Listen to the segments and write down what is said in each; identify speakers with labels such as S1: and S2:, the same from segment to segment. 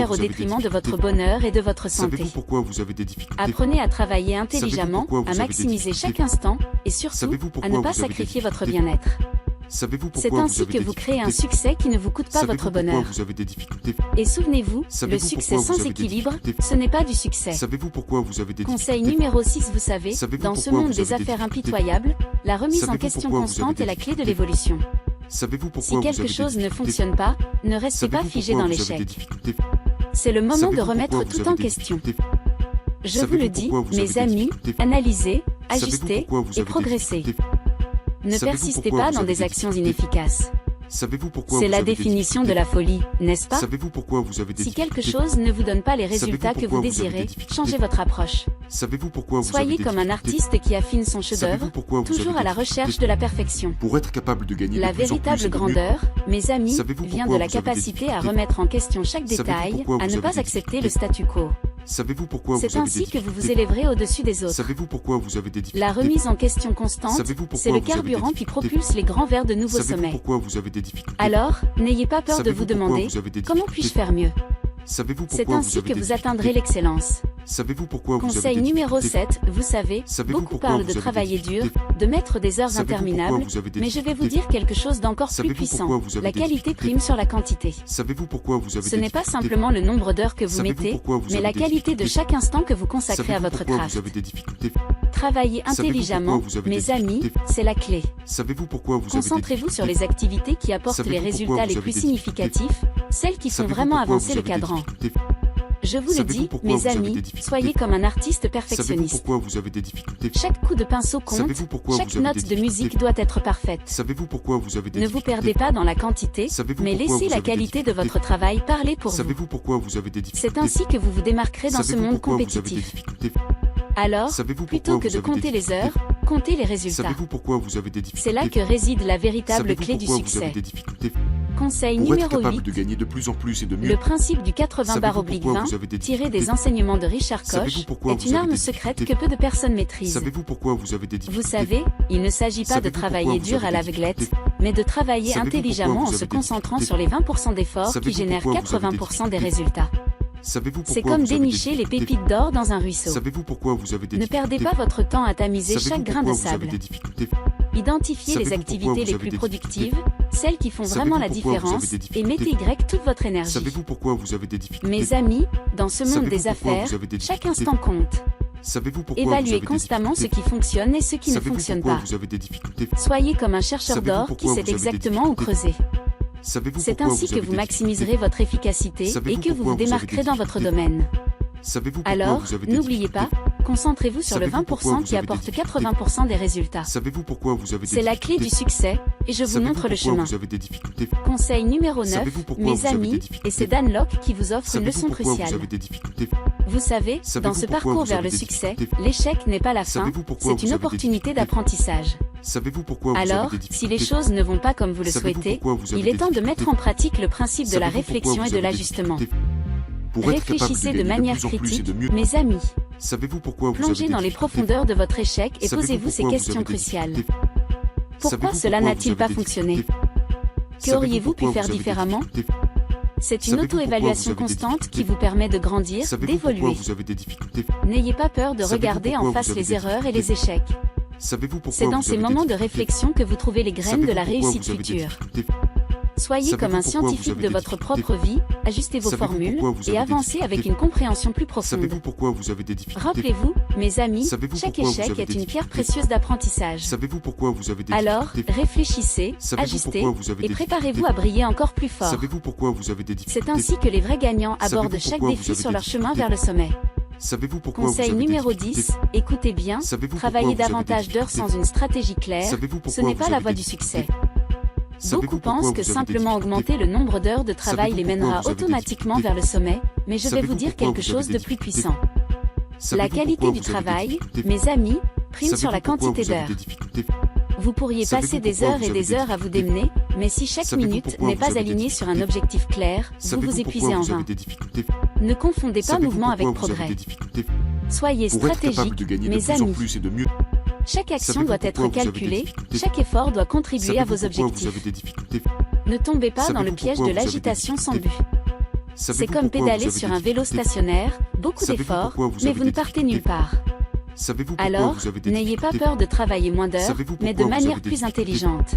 S1: faire au
S2: vous avez des
S1: détriment de votre
S2: difficultés
S1: bonheur et de votre santé.
S2: Savez-vous pourquoi vous avez des difficultés
S1: Apprenez à travailler intelligemment,
S2: pourquoi vous
S1: à
S2: avez des
S1: maximiser
S2: difficultés
S1: chaque instant, et surtout,
S2: Savez-vous
S1: à
S2: pourquoi
S1: ne
S2: vous
S1: pas
S2: avez des
S1: sacrifier votre
S2: difficultés
S1: bien-être.
S2: Savez-vous
S1: C'est
S2: pourquoi
S1: ainsi
S2: vous avez
S1: que
S2: des
S1: vous créez un
S2: difficultés
S1: succès qui ne vous coûte pas
S2: Savez-vous
S1: votre
S2: pourquoi
S1: bonheur.
S2: vous avez des difficultés
S1: Et souvenez-vous, le
S2: Savez-vous
S1: succès
S2: pourquoi vous
S1: sans
S2: avez des
S1: équilibre,
S2: difficultés
S1: ce n'est pas du succès.
S2: Savez-vous pourquoi vous avez des
S1: Conseil
S2: difficultés
S1: numéro 6, vous savez,
S2: Savez-vous
S1: dans ce
S2: pourquoi
S1: monde
S2: vous
S1: des
S2: avez des
S1: affaires
S2: difficultés
S1: impitoyables, la remise en
S2: Savez-vous
S1: question
S2: pourquoi vous avez
S1: constante
S2: des
S1: est la clé de
S2: difficultés
S1: l'évolution.
S2: Savez-vous
S1: Si
S2: pourquoi vous
S1: quelque
S2: avez des
S1: chose ne
S2: difficultés
S1: fonctionne pas, ne restez pas
S2: Savez-vous
S1: figé
S2: pourquoi
S1: dans
S2: vous avez des
S1: l'échec.
S2: difficultés
S1: C'est le moment de
S2: Savez-vous
S1: remettre
S2: pourquoi vous
S1: tout
S2: avez
S1: en
S2: des
S1: question.
S2: difficultés
S1: Je vous
S2: Savez-vous
S1: le dis,
S2: pourquoi vous avez
S1: mes
S2: des
S1: amis,
S2: difficultés
S1: analysez,
S2: Savez-vous
S1: ajustez
S2: pourquoi vous
S1: et
S2: avez des
S1: progressez.
S2: difficultés
S1: Ne
S2: Savez-vous
S1: persistez
S2: pourquoi
S1: pas
S2: vous
S1: dans
S2: avez
S1: des
S2: des
S1: actions
S2: difficultés
S1: inefficaces.
S2: Savez-vous pourquoi
S1: C'est
S2: vous
S1: la
S2: avez des
S1: définition de
S2: difficultés
S1: la folie, n'est-ce pas?
S2: Savez-vous pourquoi vous avez des
S1: Si quelque
S2: difficultés
S1: chose ne vous donne pas les
S2: Savez-vous
S1: résultats que
S2: pourquoi
S1: vous
S2: vous avez des
S1: désirez,
S2: difficultés
S1: changez votre approche.
S2: Savez-vous pourquoi vous avez
S1: Soyez
S2: des
S1: comme un
S2: difficultés
S1: artiste qui affine son chef-d'œuvre,
S2: Savez-vous pourquoi vous
S1: toujours
S2: avez
S1: à la
S2: des
S1: recherche
S2: difficultés
S1: de la perfection.
S2: Pour être capable de gagner
S1: La
S2: de plus en plus
S1: véritable
S2: et de mieux,
S1: grandeur, mes amis,
S2: Savez-vous
S1: vient
S2: pourquoi
S1: de la
S2: vous avez des
S1: capacité à
S2: difficultés
S1: remettre en question chaque
S2: Savez-vous
S1: détail,
S2: pourquoi
S1: à
S2: vous
S1: ne
S2: avez
S1: pas
S2: des
S1: accepter le
S2: difficultés
S1: statu quo.
S2: Savez-vous pourquoi vous
S1: C'est
S2: avez des
S1: ainsi que vous vous
S2: difficultés
S1: élèverez au-dessus des autres.
S2: Savez-vous pourquoi vous avez des difficultés
S1: La remise en question constante,
S2: Savez-vous pourquoi
S1: c'est le
S2: vous avez des
S1: carburant qui
S2: difficultés
S1: propulse les grands vers de nouveaux
S2: Savez-vous
S1: sommets.
S2: pourquoi vous avez des difficultés
S1: Alors, n'ayez pas peur de
S2: Savez-vous
S1: vous
S2: pourquoi
S1: demander,
S2: vous avez des
S1: comment
S2: difficultés
S1: puis-je faire mieux?
S2: Savez-vous
S1: C'est
S2: pourquoi vous
S1: ainsi
S2: avez
S1: que
S2: des
S1: vous atteindrez
S2: difficultés
S1: l'excellence.
S2: Savez-vous pourquoi vous avez
S1: Conseil
S2: des
S1: numéro
S2: difficultés
S1: 7, vous savez,
S2: Savez-vous
S1: beaucoup
S2: pourquoi
S1: parlent
S2: vous
S1: de
S2: avez des
S1: travailler dur,
S2: difficultés
S1: de mettre des heures
S2: Savez-vous pourquoi
S1: interminables,
S2: vous avez des
S1: mais je vais vous
S2: difficultés
S1: dire quelque chose d'encore plus
S2: Savez-vous
S1: puissant.
S2: pourquoi vous avez
S1: La
S2: des
S1: qualité
S2: difficultés
S1: prime sur la quantité.
S2: Savez-vous pourquoi vous avez
S1: Ce
S2: des
S1: n'est pas
S2: difficultés
S1: simplement le nombre d'heures que vous
S2: Savez-vous
S1: mettez,
S2: pourquoi vous
S1: mais
S2: avez
S1: la
S2: des
S1: qualité de
S2: difficultés
S1: chaque instant que vous consacrez à
S2: Savez-vous
S1: votre
S2: pourquoi
S1: craft.
S2: vous avez des difficultés
S1: Travailler
S2: Savez-vous
S1: intelligemment,
S2: pourquoi vous avez des
S1: mes amis,
S2: difficultés
S1: c'est la clé.
S2: Savez-vous pourquoi vous avez des
S1: Concentrez-vous sur
S2: difficultés
S1: les activités qui apportent les
S2: Savez-vous pourquoi
S1: résultats
S2: vous
S1: les
S2: avez
S1: plus
S2: des
S1: significatifs, celles qui font
S2: Savez-vous
S1: vraiment
S2: pourquoi
S1: avancer
S2: vous
S1: le
S2: avez des
S1: cadran.
S2: difficultés
S1: Je vous le
S2: Savez-vous
S1: dis,
S2: pourquoi
S1: mes
S2: vous avez
S1: amis,
S2: des difficultés
S1: soyez comme un artiste
S2: Savez-vous
S1: perfectionniste.
S2: pourquoi vous avez des difficultés
S1: Chaque coup de pinceau compte,
S2: Savez-vous pourquoi
S1: chaque
S2: vous avez
S1: note
S2: des
S1: de
S2: difficultés
S1: musique doit être parfaite.
S2: Savez-vous pourquoi vous avez des
S1: Ne vous
S2: difficultés
S1: perdez pas dans la quantité,
S2: Savez-vous
S1: mais
S2: pourquoi
S1: laissez
S2: vous
S1: la
S2: avez des
S1: qualité de
S2: difficultés
S1: votre travail parler pour vous.
S2: Savez-vous pourquoi vous avez des difficultés
S1: C'est ainsi que vous vous démarquerez dans ce
S2: Savez-vous
S1: monde
S2: pourquoi vous avez des
S1: compétitif.
S2: difficultés
S1: Alors,
S2: Savez-vous
S1: plutôt
S2: pourquoi
S1: que de
S2: vous avez des
S1: compter les
S2: difficultés
S1: heures, comptez les résultats.
S2: Savez-vous pourquoi vous avez des difficultés
S1: C'est là que réside la véritable
S2: Savez-vous
S1: clé du
S2: pourquoi vous avez
S1: succès.
S2: des difficultés
S1: Conseil
S2: Pour être
S1: numéro
S2: capable
S1: 8,
S2: de gagner de plus en plus et de mieux,
S1: le principe du 80 barre
S2: Savez-vous
S1: oblique
S2: pourquoi
S1: 20,
S2: vous avez des
S1: tiré des
S2: difficultés
S1: enseignements de Richard
S2: Savez-vous
S1: Koch,
S2: pourquoi
S1: est
S2: vous
S1: une
S2: avez
S1: arme
S2: des
S1: secrète que
S2: difficultés
S1: peu de personnes maîtrisent.
S2: savez-vous pourquoi vous avez des
S1: Vous
S2: difficultés
S1: savez, il ne s'agit pas de
S2: Savez-vous pourquoi
S1: travailler
S2: vous
S1: dur
S2: avez
S1: à
S2: des
S1: l'aveuglette,
S2: difficultés
S1: mais de travailler
S2: Savez-vous
S1: intelligemment
S2: pourquoi
S1: en
S2: vous
S1: se
S2: avez des
S1: concentrant sur
S2: difficultés
S1: les 20% d'efforts qui
S2: Savez-vous
S1: génèrent
S2: pourquoi vous avez des
S1: 80% des
S2: difficultés
S1: résultats.
S2: Savez-vous
S1: C'est
S2: pourquoi
S1: comme
S2: vous avez des
S1: dénicher les
S2: difficultés
S1: pépites d'or dans un ruisseau.
S2: Savez-vous pourquoi vous avez des
S1: Ne
S2: difficultés
S1: perdez pas votre temps à tamiser
S2: Savez-vous
S1: chaque grain de
S2: pourquoi vous avez
S1: sable.
S2: des difficultés
S1: Identifiez les
S2: Savez-vous pourquoi
S1: activités
S2: vous
S1: les
S2: avez
S1: plus
S2: des
S1: productives, celles qui font
S2: Savez-vous
S1: vraiment la
S2: pourquoi vous avez
S1: différence,
S2: des
S1: et
S2: difficultés
S1: mettez Y toute votre énergie.
S2: Savez-vous pourquoi vous avez des difficultés
S1: Mes amis, dans ce monde
S2: Savez-vous
S1: des
S2: pourquoi
S1: affaires,
S2: vous avez des
S1: chaque
S2: difficultés
S1: instant compte.
S2: Savez-vous pourquoi vous avez
S1: Évaluez
S2: des
S1: constamment ce
S2: difficultés
S1: qui fonctionne et ce qui ne
S2: Savez-vous
S1: fonctionne
S2: pourquoi
S1: pas.
S2: vous avez des difficultés
S1: Soyez comme un chercheur
S2: Savez-vous
S1: d'or qui
S2: pourquoi
S1: sait
S2: vous avez des
S1: exactement où
S2: difficultés
S1: creuser.
S2: Savez-vous
S1: C'est
S2: pourquoi
S1: ainsi
S2: vous
S1: que
S2: avez
S1: vous
S2: des
S1: maximiserez votre efficacité et
S2: Savez-vous
S1: que vous
S2: pourquoi
S1: vous
S2: vous avez des
S1: démarquerez dans votre
S2: difficultés
S1: domaine.
S2: Savez-vous pourquoi
S1: Alors,
S2: vous avez des
S1: n'oubliez pas,
S2: difficultés
S1: concentrez-vous sur le
S2: Savez-vous pourquoi
S1: 20%
S2: vous
S1: qui
S2: avez des
S1: apporte
S2: difficultés
S1: 80% des résultats.
S2: Savez-vous pourquoi vous avez des
S1: C'est la clé du
S2: difficultés
S1: succès, et je vous
S2: Savez-vous
S1: montre le
S2: pourquoi
S1: chemin.
S2: vous avez des difficultés
S1: Conseil numéro 9,
S2: Savez-vous pourquoi
S1: mes
S2: vous avez des
S1: amis,
S2: difficultés
S1: et c'est Dan Locke qui vous offre une
S2: Savez-vous
S1: leçon
S2: pourquoi vous
S1: cruciale.
S2: avez des difficultés
S1: Vous savez,
S2: Savez-vous
S1: dans ce
S2: pourquoi
S1: parcours
S2: vous
S1: vers
S2: avez
S1: le
S2: des
S1: succès,
S2: difficultés
S1: l'échec n'est pas la fin,
S2: Savez-vous pourquoi
S1: c'est
S2: vous
S1: une
S2: avez des
S1: opportunité
S2: difficultés
S1: d'apprentissage.
S2: Savez-vous pourquoi vous
S1: Alors,
S2: avez des
S1: si les
S2: difficultés
S1: choses ne vont pas comme vous le
S2: Savez-vous
S1: souhaitez,
S2: pourquoi vous avez
S1: il est
S2: des
S1: temps de
S2: difficultés
S1: mettre en pratique le principe de la
S2: Savez-vous pourquoi
S1: réflexion
S2: vous
S1: et de
S2: avez des
S1: l'ajustement.
S2: difficultés Pour être capable
S1: Réfléchissez de
S2: gagner
S1: manière
S2: plus en plus et
S1: critique,
S2: de mieux,
S1: mes amis.
S2: savez-vous pourquoi vous
S1: Plongez
S2: avez des
S1: dans les
S2: difficultés
S1: profondeurs de votre échec et
S2: Savez-vous
S1: posez-vous ces
S2: pourquoi vous
S1: questions
S2: avez des
S1: cruciales.
S2: difficultés
S1: Pourquoi
S2: Savez-vous
S1: cela
S2: pourquoi
S1: n'a-t-il
S2: vous
S1: pas
S2: avez des
S1: fonctionné?
S2: difficultés
S1: Que
S2: Savez-vous
S1: auriez-vous pu
S2: pourquoi
S1: faire
S2: vous avez des
S1: différemment?
S2: difficultés
S1: C'est une
S2: Savez-vous pourquoi
S1: auto-évaluation
S2: vous avez des
S1: constante qui
S2: difficultés
S1: vous permet de grandir,
S2: Savez-vous pourquoi
S1: d'évoluer.
S2: vous avez des difficultés
S1: N'ayez pas peur de
S2: Savez-vous
S1: regarder en
S2: pourquoi
S1: face
S2: vous avez
S1: les
S2: des
S1: erreurs et les
S2: difficultés
S1: échecs.
S2: Savez-vous pourquoi
S1: C'est dans
S2: vous
S1: ces
S2: avez des
S1: moments de
S2: difficultés
S1: réflexion que vous trouvez les graines de la
S2: Savez-vous pourquoi
S1: réussite
S2: vous avez des
S1: future.
S2: difficultés
S1: Soyez comme un
S2: Savez-vous pourquoi vous
S1: scientifique
S2: avez
S1: de
S2: des
S1: votre
S2: difficultés
S1: propre vie, ajustez vos
S2: Savez-vous
S1: formules
S2: pourquoi vous
S1: et
S2: avez des
S1: avancez avec
S2: difficultés
S1: une compréhension plus profonde.
S2: Savez-vous pourquoi vous avez des difficultés
S1: Rappelez-vous, mes amis,
S2: Savez-vous
S1: chaque
S2: pourquoi vous
S1: échec
S2: avez
S1: est
S2: des
S1: une pierre
S2: difficultés
S1: précieuse d'apprentissage.
S2: Savez-vous pourquoi vous avez des
S1: Alors,
S2: difficultés
S1: réfléchissez,
S2: Savez-vous
S1: ajustez
S2: pourquoi vous avez
S1: et
S2: des
S1: préparez-vous
S2: difficultés
S1: à briller encore plus fort.
S2: Savez-vous pourquoi vous avez des difficultés
S1: C'est ainsi que les vrais gagnants abordent
S2: Savez-vous
S1: chaque
S2: pourquoi vous
S1: défi
S2: avez
S1: sur
S2: des
S1: leur chemin
S2: difficultés
S1: vers le sommet.
S2: Savez-vous pourquoi vous
S1: Conseil
S2: avez des
S1: numéro
S2: difficultés
S1: 10, écoutez bien,
S2: Savez-vous
S1: travailler
S2: pourquoi vous avez
S1: davantage
S2: des
S1: d'heures sans
S2: difficultés
S1: une stratégie claire,
S2: Savez-vous
S1: ce
S2: pourquoi
S1: n'est
S2: vous
S1: pas la
S2: avez
S1: voie
S2: des
S1: du succès.
S2: difficultés Savez-vous
S1: Beaucoup
S2: pourquoi
S1: pensent
S2: vous
S1: que
S2: avez des
S1: simplement
S2: difficultés
S1: augmenter le nombre d'heures de travail
S2: Savez-vous
S1: les
S2: pourquoi
S1: mènera
S2: vous avez des
S1: automatiquement
S2: difficultés
S1: vers le sommet, mais je vais
S2: Savez-vous
S1: vous dire
S2: pourquoi
S1: quelque
S2: vous avez
S1: chose
S2: des
S1: de plus
S2: difficultés
S1: puissant. La
S2: Savez-vous
S1: qualité
S2: pourquoi
S1: du
S2: vous avez des
S1: travail,
S2: difficultés
S1: mes amis, prime sur
S2: Savez-vous
S1: la
S2: pourquoi
S1: quantité
S2: vous avez
S1: d'heures.
S2: des difficultés
S1: Vous pourriez
S2: Savez-vous
S1: passer des
S2: pourquoi
S1: heures
S2: vous
S1: et
S2: avez
S1: des
S2: des
S1: heures à vous
S2: difficultés
S1: démener, mais si chaque
S2: Savez-vous
S1: minute
S2: pourquoi
S1: n'est
S2: vous
S1: pas
S2: avez des
S1: alignée sur un
S2: difficultés
S1: objectif clair, vous
S2: Savez-vous
S1: vous
S2: pourquoi
S1: épuisez en
S2: vous
S1: vain.
S2: avez des difficultés
S1: Ne confondez pas
S2: Savez-vous
S1: mouvement avec
S2: pourquoi vous avez
S1: progrès.
S2: des difficultés
S1: Soyez
S2: Pour être capable
S1: stratégique,
S2: de gagner de
S1: mes
S2: plus en
S1: amis.
S2: plus et de mieux,
S1: Chaque action
S2: Savez-vous
S1: doit
S2: pourquoi
S1: être
S2: vous avez des
S1: calculée,
S2: difficultés
S1: chaque effort doit contribuer à
S2: savez-vous
S1: vos
S2: pourquoi vous
S1: objectifs.
S2: avez des difficultés
S1: Ne tombez pas dans
S2: Savez-vous
S1: le piège
S2: pourquoi
S1: de
S2: vous avez des
S1: l'agitation sans but.
S2: difficultés
S1: C'est
S2: Savez-vous
S1: comme
S2: pourquoi vous
S1: pédaler
S2: avez
S1: sur
S2: des
S1: un vélo
S2: difficultés
S1: stationnaire, beaucoup
S2: Savez-vous
S1: d'efforts,
S2: pourquoi vous
S1: mais
S2: avez
S1: vous ne
S2: des
S1: partez nulle
S2: difficultés
S1: part.
S2: Savez-vous pourquoi
S1: Alors,
S2: vous avez des
S1: n'ayez pas
S2: difficultés
S1: peur de travailler moins d'heures,
S2: Savez-vous
S1: mais de
S2: pourquoi vous
S1: manière
S2: avez des
S1: plus
S2: difficultés
S1: intelligente.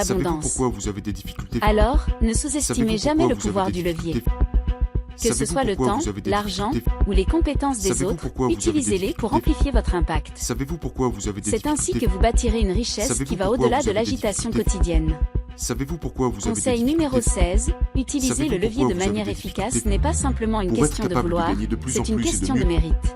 S2: Savez-vous
S1: l'abondance.
S2: pourquoi vous avez des difficultés
S1: Alors, ne
S2: Savez-vous
S1: sous-estimez
S2: pourquoi
S1: jamais le
S2: vous avez
S1: pouvoir
S2: des
S1: du levier.
S2: difficultés
S1: Que ce
S2: Savez-vous
S1: soit le
S2: pourquoi
S1: temps,
S2: vous avez des
S1: l'argent
S2: difficultés
S1: ou les compétences des
S2: Savez-vous
S1: autres,
S2: pourquoi vous avez des
S1: utilisez-les pour
S2: difficultés
S1: amplifier votre impact.
S2: Savez-vous pourquoi vous avez des
S1: C'est ainsi
S2: difficultés
S1: que vous bâtirez une richesse
S2: Savez-vous
S1: qui va
S2: pourquoi
S1: au-delà
S2: vous
S1: de
S2: avez des
S1: l'agitation
S2: difficultés
S1: quotidienne.
S2: Savez-vous pourquoi vous avez des
S1: Conseil numéro
S2: difficultés
S1: 16, utiliser
S2: Savez-vous
S1: le levier
S2: pourquoi
S1: de
S2: vous avez
S1: manière
S2: des
S1: efficace
S2: difficultés
S1: n'est pas simplement une
S2: Pour être
S1: question de
S2: capable de
S1: vouloir,
S2: gagner de plus en
S1: c'est une
S2: plus et de
S1: question de
S2: mieux.
S1: mérite.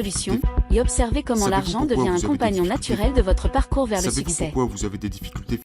S1: solutions et observez comment
S2: Savez-vous
S1: l'argent
S2: pourquoi
S1: devient
S2: vous
S1: un
S2: avez des
S1: compagnon
S2: difficultés
S1: naturel de votre parcours vers le
S2: Savez-vous
S1: succès.
S2: pourquoi vous avez des difficultés